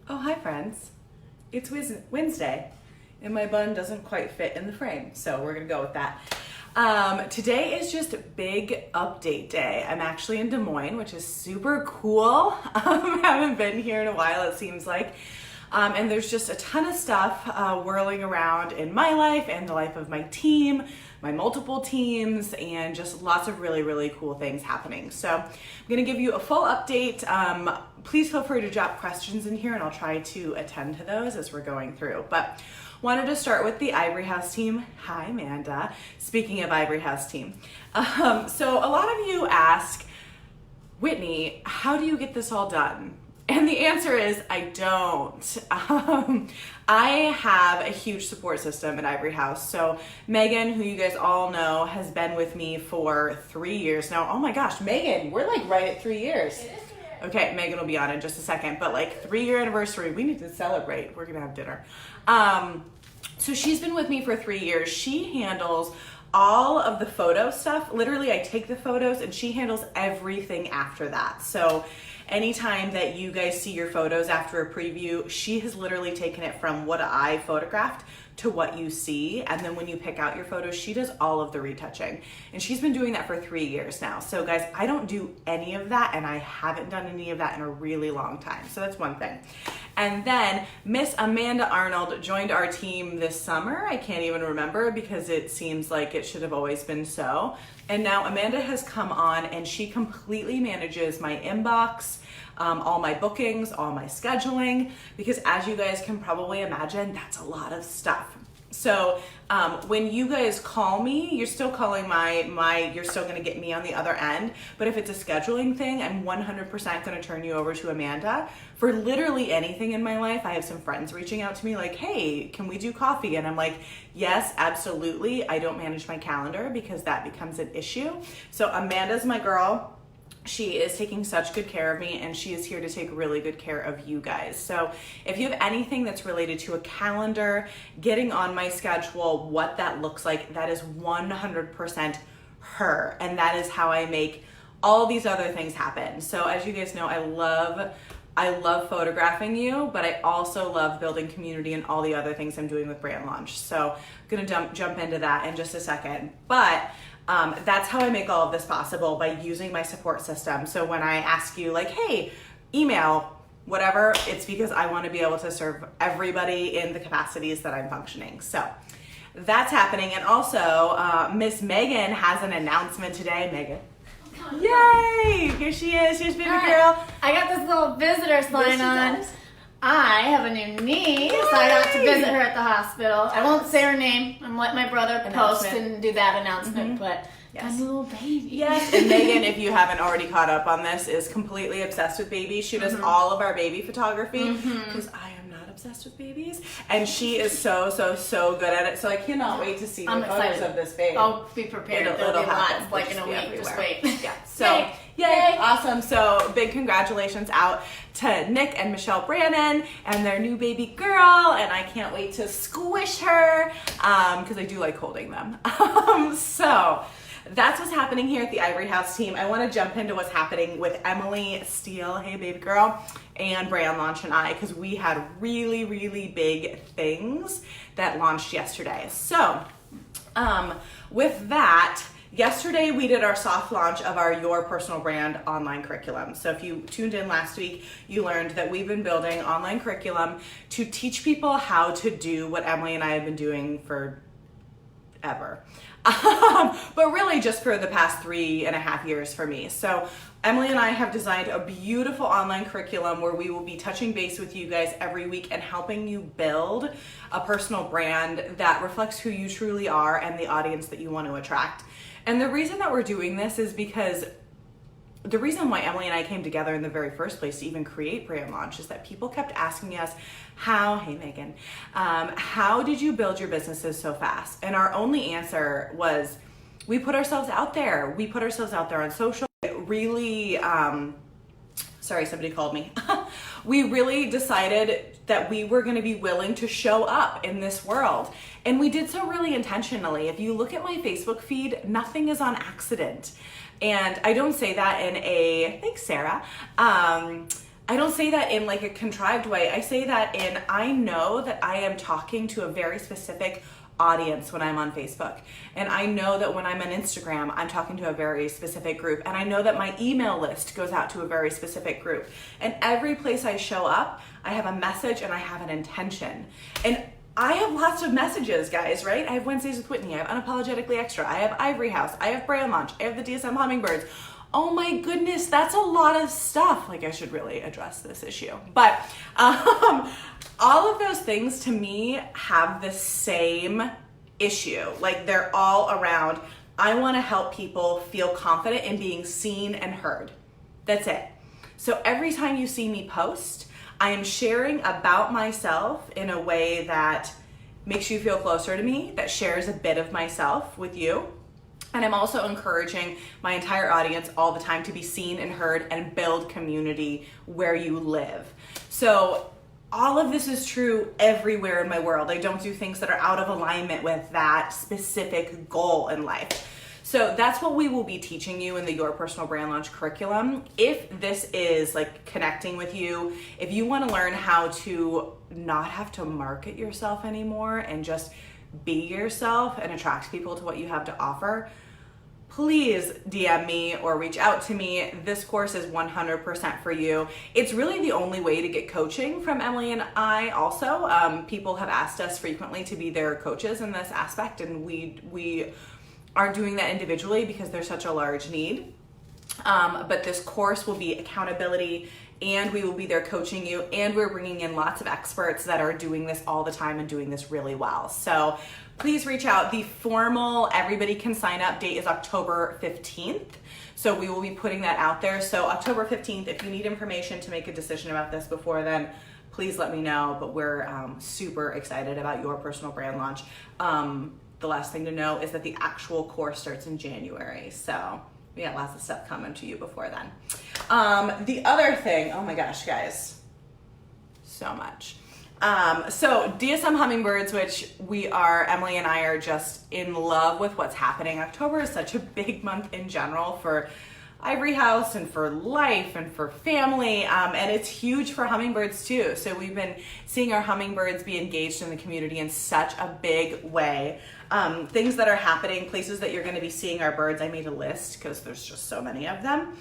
Oh, hi friends. It's Wednesday and my bun doesn't quite fit in the frame, so we're gonna go with that. Today is just big update day. I'm actually in Des Moines, which is super cool. Haven't been here in a while, it seems like. And there's just a ton of stuff whirling around in my life and the life of my team, my multiple teams, and just lots of really, really cool things happening. So I'm gonna give you a full update. Please feel free to drop questions in here and I'll try to attend to those as we're going through. But wanted to start with the Ivory House team. Hi, Amanda. Speaking of Ivory House team. So a lot of you ask, Whitney, how do you get this all done? And the answer is I don't. I have a huge support system at Ivory House. So Megan, who you guys all know, has been with me for 3 years now. Oh my gosh, Megan, we're like right at 3 years. It is 3 years. Okay, Megan will be on in just a second, but like 3-year anniversary, we need to celebrate. We're gonna have dinner. So she's been with me for 3 years. She handles all of the photo stuff. Literally, I take the photos and she handles everything after that. So anytime that you guys see your photos after a preview, she has literally taken it from what I photographed to what you see. And then when you pick out your photos, she does all of the retouching. And she's been doing that for 3 years now. So guys, I don't do any of that and I haven't done any of that in a really long time. So that's one thing. And then Miss Amanda Arnold joined our team this summer. I can't even remember because it seems like it should have always been so. And now Amanda has come on and she completely manages my inbox, all my bookings, all my scheduling, because as you guys can probably imagine, that's a lot of stuff. So when you guys call me, you're still calling you're still gonna get me on the other end, but if it's a scheduling thing, I'm 100% gonna turn you over to Amanda. For literally anything in my life, I have some friends reaching out to me like, hey, can we do coffee? And I'm like, yes, absolutely. I don't manage my calendar because that becomes an issue. So Amanda's my girl. She is taking such good care of me and she is here to take really good care of you guys. So if you have anything that's related to a calendar, getting on my schedule, what that looks like, that is 100% her. And that is how I make all these other things happen. So as you guys know, I love photographing you, but I also love building community and all the other things I'm doing with Brand Launch. So I'm gonna jump into that in just a second. But that's how I make all of this possible, by using my support system. So when I ask you like, hey, email, whatever, it's because I want to be able to serve everybody in the capacities that I'm functioning. So that's happening. And also Miss Megan has an announcement today. Megan. Yay! Here she is. Here's baby girl. I got this little visitor sign on. Does. I have a new niece. So I got to visit her at the hospital. I won't say her name. I'm letting my brother post and do that announcement, but got a little baby. Yes, and Megan, if you haven't already caught up on this, is completely obsessed with babies. She does all of our baby photography because I am not obsessed with babies, and she is so good at it. So I cannot wait to see the photos of this baby. I'll be prepared. It'll be lots, like in a week. Everywhere. Just wait. Yeah. So yay! Awesome. So big congratulations out to Nick and Michelle Brannon and their new baby girl, and I can't wait to squish her because I do like holding them. So that's what's happening here at the Ivory House team. I want to jump into what's happening with Emily Steele, hey baby girl, and Brand Launch and I, because we had really, really big things that launched yesterday. So with that, yesterday we did our soft launch of our Your Personal Brand online curriculum. So if you tuned in last week, you learned that we've been building online curriculum to teach people how to do what Emily and I have been doing for ever. But really just for the past 3.5 years for me. So Emily and I have designed a beautiful online curriculum where we will be touching base with you guys every week and helping you build a personal brand that reflects who you truly are and the audience that you want to attract. And the reason that we're doing this is because the reason why Emily and I came together in the very first place to even create Brand Launch is that people kept asking us, hey Megan, how did you build your businesses so fast? And our only answer was, we put ourselves out there. We put ourselves out there on social. Really, sorry, somebody called me. We really decided that we were gonna be willing to show up in this world. And we did so really intentionally. If you look at my Facebook feed, nothing is on accident. And I don't say that in a, thanks Sarah, I don't say that in like a contrived way. I say that in, I know that I am talking to a very specific audience when I'm on Facebook. And I know that when I'm on Instagram, I'm talking to a very specific group. And I know that my email list goes out to a very specific group. And every place I show up, I have a message and I have an intention. And I have lots of messages, guys, right? I have Wednesdays with Whitney. I have Unapologetically Extra. I have Ivory House. I have Brand Launch. I have the DSM Hummingbirds. Oh my goodness, that's a lot of stuff. Like, I should really address this issue. But all of those things to me have the same issue. Like, they're all around, I want to help people feel confident in being seen and heard. That's it. So every time you see me post, I am sharing about myself in a way that makes you feel closer to me, that shares a bit of myself with you. And I'm also encouraging my entire audience all the time to be seen and heard and build community where you live. So all of this is true everywhere in my world. I don't do things that are out of alignment with that specific goal in life. So that's what we will be teaching you in the Your Personal Brand Launch curriculum. If this is like connecting with you, if you want to learn how to not have to market yourself anymore and just be yourself and attract people to what you have to offer, please DM me or reach out to me. This course is 100% for you. It's really the only way to get coaching from Emily and I also. People have asked us frequently to be their coaches in this aspect, and we aren't doing that individually because there's such a large need. But this course will be accountability, and we will be there coaching you, and we're bringing in lots of experts that are doing this all the time and doing this really well. So please reach out. The formal everybody can sign up date is October 15th. So we will be putting that out there. So October 15th, if you need information to make a decision about this before then, please let me know. But we're super excited about Your Personal Brand Launch. The last thing to know is that the actual course starts in January. So we got lots of stuff coming to you before then. The other thing, oh my gosh, guys, so much. So DSM Hummingbirds, which Emily and I are just in love with what's happening. October is such a big month in general for Ivory House and for life and for family. And it's huge for hummingbirds too. So we've been seeing our hummingbirds be engaged in the community in such a big way. Things that are happening, places that you're going to be seeing our birds. I made a list because there's just so many of them.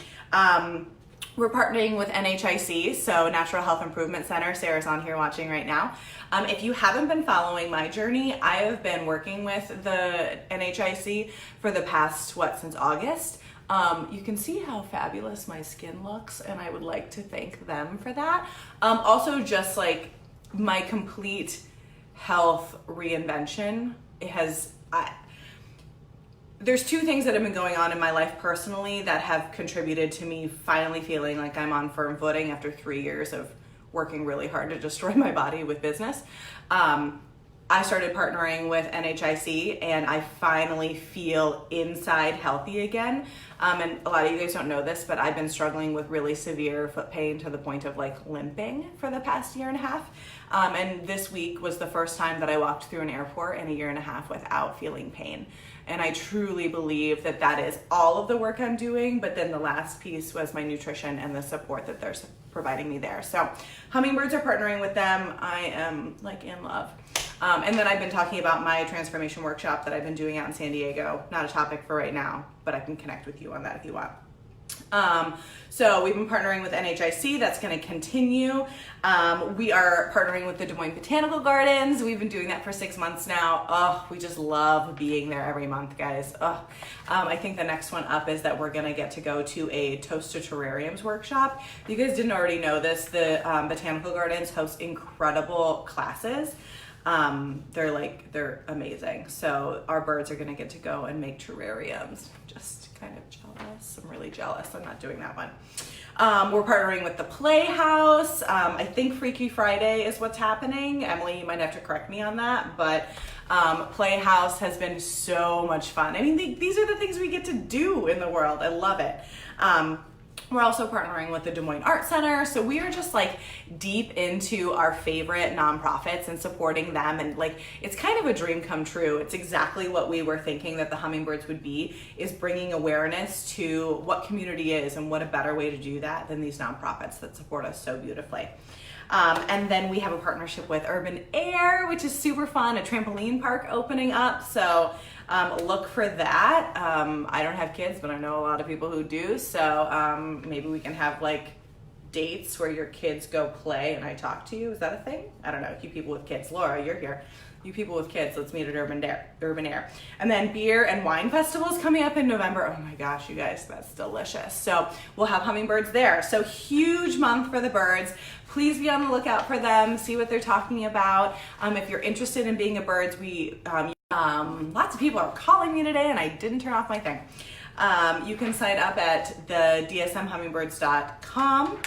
We're partnering with NHIC, so Natural Health Improvement Center. Sarah's on here watching right now. If you haven't been following my journey, I have been working with the NHIC for the past, since August. You can see how fabulous my skin looks, and I would like to thank them for that. Also, just like my complete health reinvention, there's two things that have been going on in my life personally that have contributed to me finally feeling like I'm on firm footing after 3 years of working really hard to destroy my body with business. I started partnering with NHIC, and I finally feel inside healthy again. And a lot of you guys don't know this, but I've been struggling with really severe foot pain to the point of like limping for the past year and a half. And this week was the first time that I walked through an airport in a year and a half without feeling pain. And I truly believe that that is all of the work I'm doing, but then the last piece was my nutrition and the support that they're providing me there. So hummingbirds are partnering with them. I am like in love. And then I've been talking about my transformation workshop that I've been doing out in San Diego. Not a topic for right now, but I can connect with you on that if you want. So we've been partnering with NHIC. That's going to continue. We are partnering with the Des Moines Botanical Gardens. We've been doing that for 6 months now. Oh, we just love being there every month, guys. Oh, I think the next one up is that we're going to get to go to a Toast to Terrariums workshop. If you guys didn't already know this, the Botanical Gardens host incredible classes. They're amazing. So our birds are going to get to go and make terrariums. Just kind of jealous. I'm really jealous. I'm not doing that one. We're partnering with the Playhouse. I think Freaky Friday is what's happening. Emily, you might have to correct me on that, but Playhouse has been so much fun. I mean, these are the things we get to do in the world. I love it. We're also partnering with the Des Moines Art Center. So we are just like deep into our favorite nonprofits and supporting them. And like, it's kind of a dream come true. It's exactly what we were thinking that the Hummingbirds would be, is bringing awareness to what community is, and what a better way to do that than these nonprofits that support us so beautifully. And then we have a partnership with Urban Air, which is super fun, a trampoline park opening up. So look for that. I don't have kids, but I know a lot of people who do. So maybe we can have like dates where your kids go play and I talk to you. Is that a thing? I don't know. You people with kids. Laura, you're here. You people with kids, let's meet at Urban Air. And then beer and wine festivals coming up in November. Oh my gosh, you guys, that's delicious. So we'll have hummingbirds there. So huge month for the birds. Please be on the lookout for them, see what they're talking about. If you're interested in being a bird, lots of people are calling me today and I didn't turn off my thing. You can sign up at the dsmhummingbirds.com.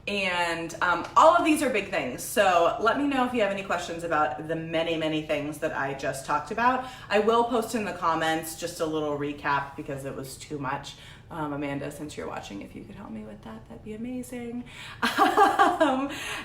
And all of these are big things. So let me know if you have any questions about the many, many things that I just talked about. I will post in the comments just a little recap because it was too much. Amanda, since you're watching, if you could help me with that, that'd be amazing.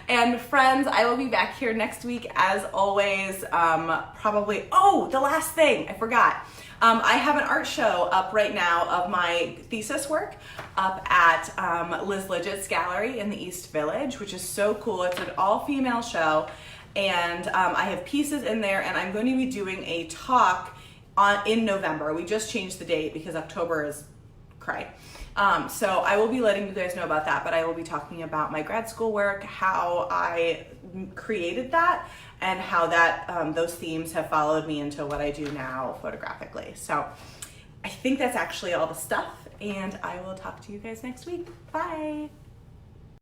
And friends, I will be back here next week as always. Probably, the last thing, I forgot. I have an art show up right now of my thesis work up at Liz Lidgett's gallery in the East Village, which is so cool. It's an all-female show, and I have pieces in there, and I'm going to be doing a talk in November. We just changed the date because October is cray. So I will be letting you guys know about that, but I will be talking about my grad school work, how I created that, and how that those themes have followed me into what I do now photographically. So I think that's actually all the stuff, and I will talk to you guys next week. Bye.